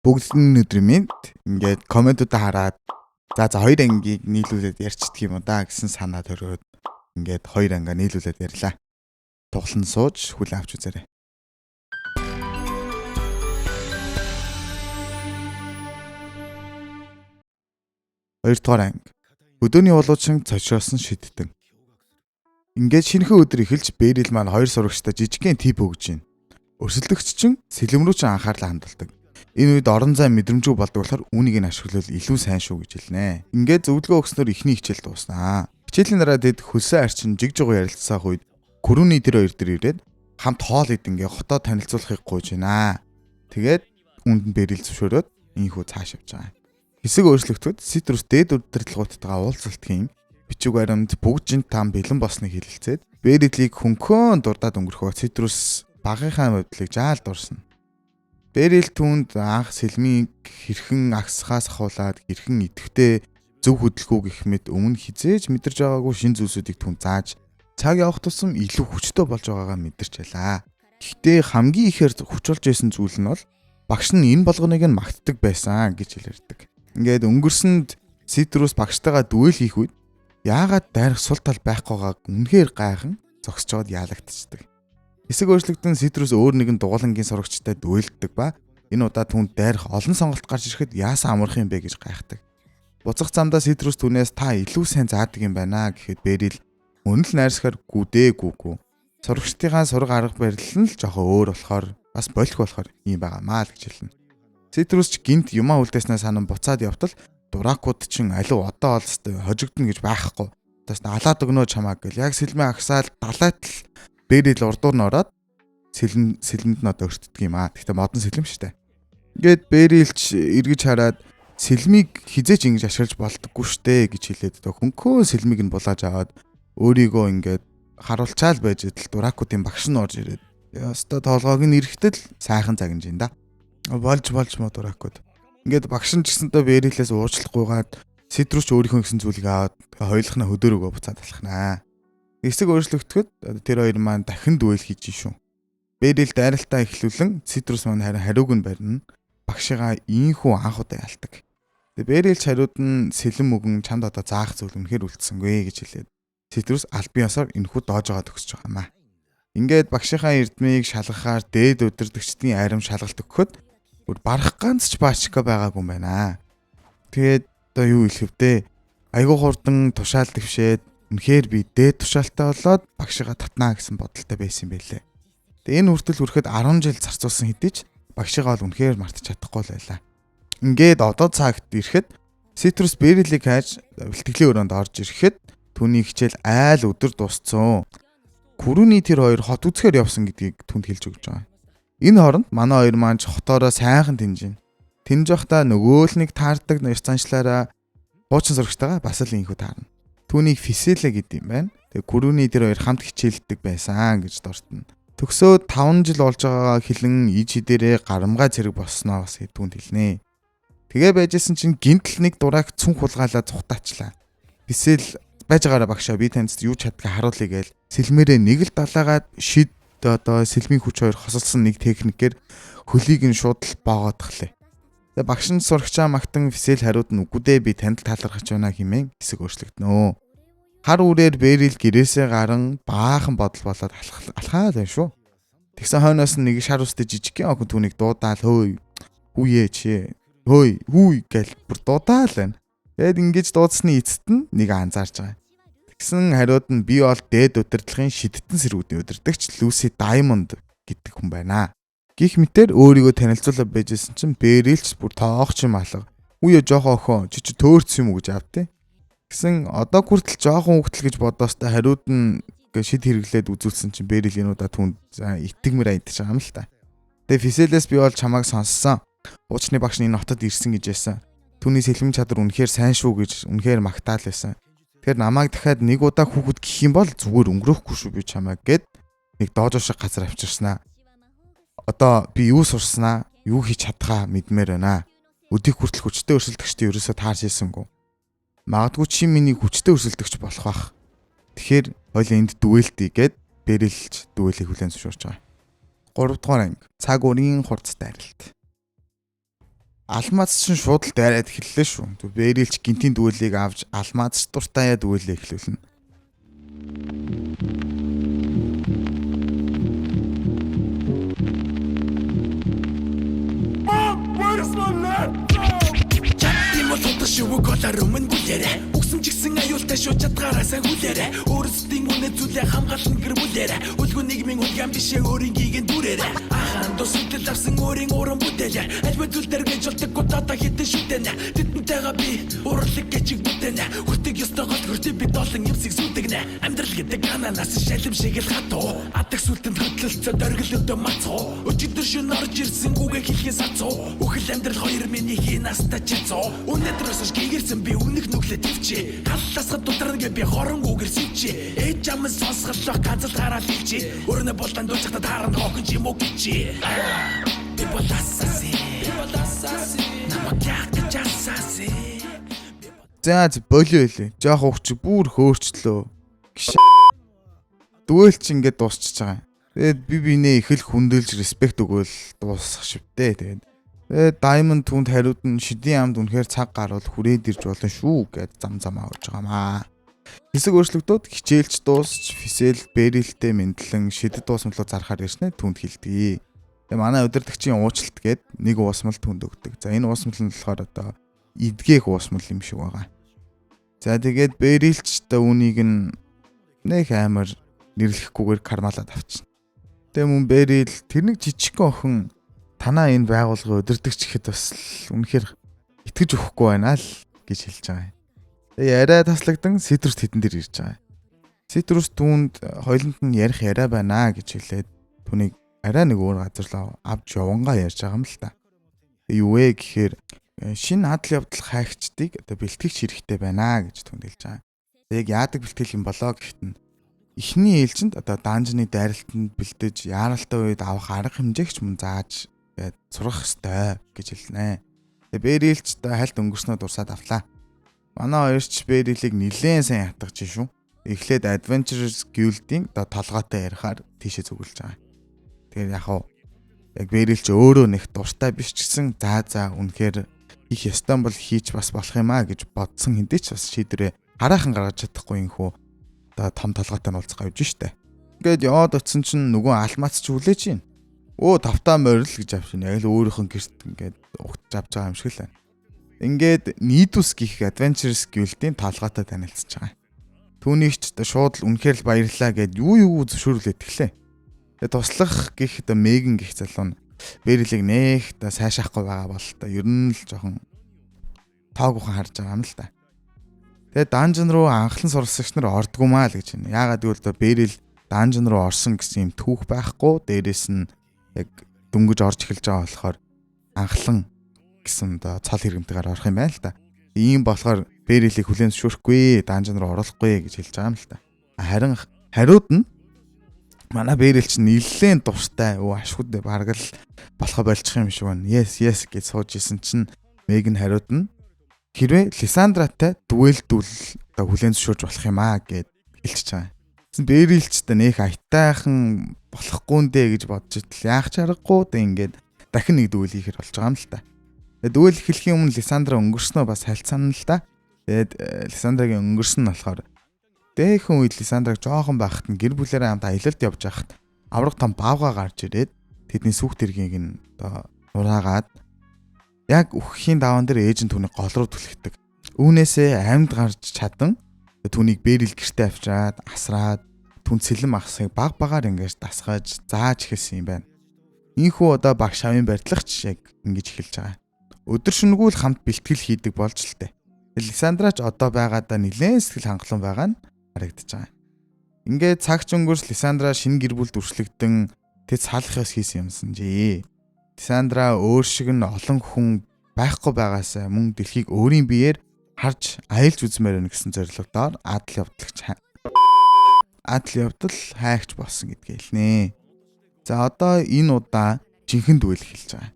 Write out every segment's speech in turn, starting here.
Бүгдний өдрийн мэнд ингээд комментуудаа хараад за хоёр ангийг нийлүүлээд ярьцдаг юм да гэсэн санаа төрөөд ингээд хоёр ангаа нийлүүлээд ярьлаа. Тоглон сууж хүлээн авч үзээрэй. Хоёрдугаар анги. Өдөөний улуучин цочроосон шидтэн. Ингээд шинэхэн өдөр эхэлж Бэрил маань хоёр сурагчтай жижигхэн тип өгж байна. Өрсөлдөгч чинь сэлэм рүү ч анхаарлаа хандуулдаг. Энэ үед орон зай мэдрэмжгүй болдог болохоор үүнийг нь ашиглавал илүү сайн шүү гэж хэлнэ. Ингээд зөвлөгөө өгснөөр ихний хичээл дууснаа. Хичээлийн дараа тэд хөлсөн арчин жиг жиггүй ярилцсаах үед Күрүний тэр хоёр дээр ирээд хамт хоол идэнгээ хотоо танилцуулахыг гуйж байна. Тэгээд үүнд нь Бэрил зөвшөөрөөд инхүү цааш явж байгаа. Хэсэг өөрчлөгдөд Citrus дээд удирдлагуудтайгаа уулзалтын бичиг баримт бүгжинт там бэлэн босныг хэлэлцээд Бэрилийг хөнхөн дурдаад өнгөрөхөө Citrus багынхаа бодлыг жаал дурсна. Бэрил түүнд анх сэлмийг хэрхэн агсахаас ахуулаад хэрхэн идэвхтэй зөв хөдөлгөө гэх мэт өмнө хизээж мэдэрч байгаагүй шин зүйлсүүдийг түн зааж цаг явах тусам илүү хүчтэй болж байгаагаа мэдэрч байлаа. Гэхдээ хамгийн ихээр хүч болж байсан зүйл нь бол багш нь энэ болгоныг нь магтдаг байсан гэж хэлэрдэг. Ингээд өнгөрсөнд Citrus багштайгаа дүэл хийх үед яагаад дайрах сул тал байхгүйгааг үнэхээр гайхан зогсчоод яалагдчихдаг. Хэсэг өөрчлөгдөн Citrus өөр нэгэн дугуулангийн сурагчтай дүэлддэг ба энэ удаа түүнд дайрах олон сонголт гарч ирэхэд яасан амарх юм бэ гэж гайхдаг. Буцах замдаа Citrus түүнээс та илүү сайн заадаг юм байна гэхэд Бэрил мөн л найрсахаар гүдээгүй. Сурагчдынхаа сураг арга барил нь л жоохон өөр болохоор бас болох болохоор юм байгаамаа л гэж хэлнэ. Citrus ч гинт юмаа үлдээснээ санан буцаад явтал дуракууд чинь алив одоо олстой хожигдно гэж байхгүй. Тас алаад өгнөө чамаа гэл яг сэлмээ агсаал далайтал Бэрил урдуур нь ороод сэлэнд нь одоо өртдөг юм аа. Гэхдээ модон сэлэм шүү дээ. Ингээд Бэрилч эргэж хараад сэлмийг хизээч ингэж ашиглаж болдоггүй штэ гэж хэлээд одоо хөнхөө сэлмийг нь булааж аваад өөрийгөө ингээд харуулчаал байж идэл дуракуудын багш нь орж ирээд ёстой тоолгоог нь эрэхтэл сайхан загнаж ин да. Болж мо дуракууд. Ингээд багш нь ч гэсэнтэй Бэрилээс уучлахгүйгаад Citrus ч өөрийнхөө гэсэн зүйлийг аваад хоёулахнаа хөдөөрөгөө буцаад алхнаа. Хэсэг өөрчлөгдөхөд тэр хоёр маань дахин дүэл хийж шүү. Бэрил дайралтаа эхлүүлэн Citrus маань харин хариуг нь барина. Багшигаа ийхүү анх удаа ялдаг. Бэрил ч хариуд нь сэлэм мөгөн чамд одоо заах зүйл үнэхээр үлдсэнгүй гэж хэлээд Citrus албан ёсоор энэхүү доож байгаа төгсөж байгаа маа. Ингээд багшийнхаа эрдмийг шалгахаар дээд удирдагчдын арим шалгалт өгөхөд бүр барах ганц ч баачка байгаагүй юм байна. Тэгээд одоо юу хэлэх вэ? Айгуу хурдан тушаал дэвшээд үнэхээр би дээд тушаалтай болоод багшигаа татнаа гэсэн бодолтой байсан юм байлээ. Тэгээ энэ хүртэл хүрэхэд 10 жил зарцуулсан хэдий ч багшигаа бол үнэхээр мартаж чадахгүй л байлаа. Ингээд одоо цагт ирэхэд Citrus Бэрилийг хайж бэлтгэлийн өрөөнд орж ирэхэд түүний хичээл айл өдөр дууссан. Күрүний тэр хоёр хот үзэхээр явсан гэдгийг түнд хэлж өгч байгаа. Энэ хооронд манай хоёр маань хотоороо сайхан тэнжин. Тэнж явахдаа нөгөө л нэг таардаг ёс заншлаараа хуучин сурагчтайгаа бас л инхүү таарна. Түүнийг Фиселэ гэдэг юм байна. Тэгээ Күрүний тэр хоёр хамт хичээлдэг байсан гэж дуртана. Төгсөөд 5 жил болж байгаагаа хэлэн иж хідэрээ гарамгаа зэрэг болсноо бас түүнд хэлнэ. Тэгээ байжсэн чинь гинтл нэг дурак цүнх хулгаалаа цухтаачлаа. Фисел байж байгаараа багшаа би танд юу чаддгийг харуулъя гээл сэлмээрээ нэг л далаагаад шид одоо сэлмийн хүч хоёр хосолсон нэг техникээр хөлийг нь шууд л боогоодхлээ. Тэгээ багш нь сурагчаа магтан Фисел хариуд нь үгүйдээ би танд талархаж байна хэмээн хэсэг өөрчлөгдөнө. Хар үрээр Бэрил гэрээсээ гарan баахан бодол болоод алхаад байна шүү. Тэгсэн хойноос нэг шар устэй жижигхэн охин түүнийг дуудаал хөөй хүүе чи хөөй хүй гэл бүр дуудаал байна. Тэгэд ингэж дуудсны эцэст нь нэг анзаарч байгаа. Тэгсэн хариуд нь би бол дээд удирдлагын шидтэн сэргүүдийн удирдагч Lucy Diamond гэдэг хүн байна. Гэх мэтэр өөрийгөө танилцуулаад байжсэн чинь Бэрилч бүр тоогч юм алга. Үе жоохоо охин чи төөрсөн юм уу гэж авдээ. Гэсэн одоо хүртэл жоохон хөвгтөл гэж бодоостой хариуд нь шид хэрэглээд үзүүлсэн чинь Бэрил энэ удаа түнд итгэмэр айдаж байгаа юм л та. Тэгээ Фиселээс би бол чамайг сонссон. Уучны багш нь энэ хотод ирсэн гэж байсан. Түүний сэлэм чадвар үнэхээр сайн шүү гэж үнэхээр магтаал байсан. Тэгэхээр намайг дахиад нэг удаа хүүхэд гэх юм бол зүгээр өнгөрөхгүй шүү би чамайг гэд нэг доожоо шиг газар авчирснаа. Одоо би юу сурснаа, юу хийж чадхаа мэдмээр байна. Өдийг хүртэл хүчтэй өрсөлдөгчтэй ерөөсөө таарч ийсэнгүү. Магадгүй чи миний хүчтэй өрсөлдөгч болох бах. Тэгэхээр хоёул энд дүэлтий гэд Бэрилч дүэлийг хүлээн зөвшөөрч байгаа. 3 дугаар анги цаг уурын хурц дайралт. Алмаз чинь шууд л дайраад эхэллээ шүү. Бэрилч гинтийн дүүлийг авч алмаз дуртаяа дүүлээ эхлүүлнэ. Шивэг голоор өмнө бүлээрэ үгсэн чигсэн аюултай шууд чадгаараасаа хүлээрэ өөрсдийн үнэ зүйлээ хамгаалсан гэр бүлээрэ үлгүү нийгмийн үлгэн бишээ өөрийнгийг нь дүрээрэ ахаан дусдэл авсан өөрийн уран бүтээлээ альва зүйлдэр гэж болдог удаа хитэн шүтэнэ тэдэнтэйгээ би урлаг гэж бүтэнэ хүртэг ёстой гол хүртээ би доолон юмсыг сүтэгнэ амьдрал гэдэг ананаас шалим шиг л хатуу адаг сүлтэнд хөдлөлцөө дөргөлөдөө мацуу өчигдөр шин орж ирсэн гүгээ хэлхээс ацуу үхэл амьдрал хоёр миний хинааста чицоо өнөөдрөөс гэрсэн би үнэх нүглээ төвчээ халлаасаа дудрана би хорон үгэр сивчээ ээж аман сонсголох ганцал гараал хэлчээ өрнө болтон дуучхад тааранд хогч юм уу гэж би болаасаси намайг яах часаси За болио хэлээ. Жох ухч бүр хөөрчлөө. Дүэлч ингээд дуусчихж байгаа. Тэгээд би бинээ их л хүндэлж респект өгөөл дуусах шивтэй. Тэгээд Diamond түнд хариуд нь шидийн амд үнэхээр цаг гарвал хүрээд ирж болно шүү гэд зам авч байгаамаа. Хэсэг өөрчлөгдөд хичээлч дуусч фисэл бэрилтэй мэдлэн шидэд дуусмал руу зарахаар ирснэ түнд хилдгий. Тэгээд манай удирдагчийн уучлалт гээд нэг уусмал түнд өгдөг. За энэ уусмал нь болохоор одоо эдгээх уусмал юм шиг байгаа. За тэгээд бэрилч та үнийг нь нэг амар нэрлэхгүйгээр кармалаад авчихна. Тэгээ мөн бэрил тэр нэг жижигхэн охин танаа энэ байгууллагын удирдагч гэхэд бас үнэхээр итгэж өгөхгүй байна л гэж хэлж байгаа. Тэгээ яриа таслагдсан Citrus тэдэн дээр ирж байгаа. Citrus түүнд хоёуланд нь ярих яриа байна гэж хэлээд түүнийг арай нэг өөр газар руу авч явангаа ярьж байгаа юм л та. Юу вэ гэхээр шинэ адал явдал хайгчдыг одоо бэлтгэгч хэрэгтэй байна гэж түнд хэлж байгаа. Яг яадаг бэлтгэл юм болоо гэхэд нь эхний ээлжинд одоо данжны дайралтанд бэлдэж яаралтай үед авах арга хэмжээгч мөн зааж гээд сурах ёстой гэж хэлнэ. Тэгээ бэрилч та хальт өнгөрснөө дурсаад авлаа. Манай хоёрч бэрилийг нилээн сайн хатгаж шүү. Эхлээд Adventurers Guild-ийн одоо толгойтой ярихаар тийшээ зүгэлж байгаа. Тэгээд яг бэрилч өөрөө нэг дуртай биш ч гэсэн за үнэхээр их ёстой бол хийж бас болох юм аа гэж бодсон хэндээ ч бас шийдвэрээ хараахан гаргаж чадахгүй юм хөө одоо том толгойтой нь уулзах авж штэ. Ингээд яваад очсон чинь нөгөө алмац ч хүлээж чинь. Тавтаа морил гэж авчихна. Яг л өөрийнх нь гэрт ингээд угтж авч байгаа юм шиг л байна. Ингээд Nidus гих Adventures Guild-ийн толгойтой танилцж байгаа. Түүнийг ч шууд л үнэхээр л баярлаа гэд юу зөвшөөрлөөд тэглээ. Тэгээ туслах гих одоо Megan гих залуу нь бэрилийг нэх та сайшаахгүй байгаа бол та ер нь л жоохон тоогүйхан харж байгаа юм л та. Тэгээ данжин руу анхлан суралцагч нар ордгоо маа л гэж байна. Яагаад гэвэл бэрил данжин руу орсон гэсэн юм түүх байхгүй. Дээрээс нь яг дөнгөж орж эхэлж байгаа болохоор анхлан гэсэн одоо цол хэрэгмтэйгээр орох юм байна л та. Ийм болохоор бэрилийг хүлээн зөвшөөрөхгүй, данжин руу оруулахгүй гэж хэлж байгаа юм л та. Харин хариуд нь манай бэрилч нэлээд дуртай ашгууд бараг л болох болчих юм шиг байна. Yes гэж сууж исэн чинь Megan хариуд нь хэрвээ Лисандратай дүэлдүүл одоо хүлээн зөвшөөрж болох юм аа гэд хэлчихэж байгаа. Бэрилч та нэх айтайхан болохгүй нэ гэж бодож итэл яах ч аргагүй дэ ингээд дахин нэг дүэл хийхэр болж байгаа юм л та. Дүэл эхлэхийн өмнө Лисандра өнгөрснөө бас хальцсан л та. Тэгээд Лисандрагийн өнгөрсөн нь болохоор дээхэн үед Лисандраг жоохон байхад нь гэр бүлээрээ хамт аялалд явж байхад авраг том баавга гарч ирээд тэдний сүхт иргийг нь одоо нураагаад яг үхэхийн даваан дээр ээж нь түүнийг гол руу түлхдэг. Үүнээсээ амьд гарч чадан түүнийг бэрил гэртээ авчираад асраад түн сэлэм ахсыг багаар ингэж дасгаж зааж эхэлсэн юм байна. Ийхүү одоо багш авийн барьдлагч яг ингэж эхэлж байгаа. Өдөр шөнөгүй л хамт бэлтгэл хийдэг болж л тээ. Лисандрач одоо байгаадаа нэлээд сэтгэл хангалуун байгаа нь харагдаж байгаа. Ингээд цагч өнгөрс Лисандра шинэ гэр бүл дүрслэгдэн тэд салахаас хийсэн юмсан жий. Лисандра өөр шиг нь олон хүн байхгүй байгаасаа мөн дэлхийг өөрийн биеэр харж аялж үзмээр байна гэсэн зорилгодоор адал явдал хайгч болсон гэдгээ хэлнэ. За одоо энэ удаа жинхэнэ дүэл эхэлж байгаа.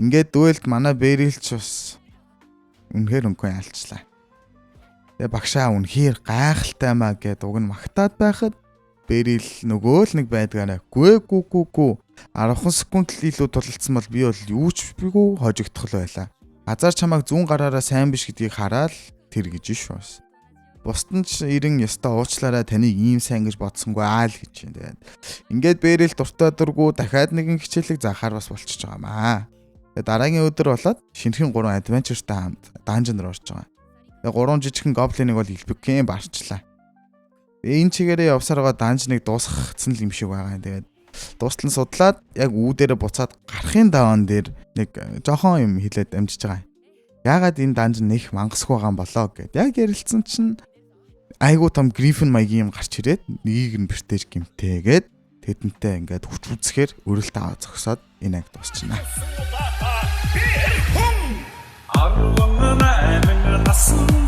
Ингээд дүэлд манай бэрилч бас үнэхээр өнгөн ялчлаа. Тэгээ багшаа үнэхээр гайхалтай маа гэд уг нь магтаад байхад Бэрил нөгөө л нэг байдгаараа гүү 10 секунд л илүү тулалдсан бол би бол юу ч бигүү хожигдох л байлаа. Азар чамайг зүүн гараараа сайн биш гэдгийг хараад тэр гэж шүүс. Бусдын ч ирэн ёстой уучлаарай таныг ийм сайн гэж бодсонгүй л гэж юм. Тэгээд ингээд Бэрил дуртай дургу дахиад нэгэн хичээлийг заахаар бас болчихж байгаа маа. Тэгээд дараагийн өдөр болоод шинэхэн 3 адвенчертай хамт данжин руу орж байгаа. Тэгээд 3 жижигхэн гоблиныг бол илбэкэн барчлаа. Энэ чигээрээ явсаар байгаа данжныг дуусгацсан л юм шиг байгаа. Тэгээд дуустал нь судлаад яг үүдээрээ буцаад гарахын даваан дээр нэг жоохон юм хилээд амжиж байгаа. Яагаад энэ данжин нэх мангасгүй байгаа юм болоо гэд яг ярилцсан чинь айгуу том гриффин маягийн юм гарч ирээд нэгийг нь бэртэж гимтээгээд тэдэнтэй ингээд хүч үзэхээр өрөлт аваа зогсоод энэ анги дуусчихна. Арван аймаг насан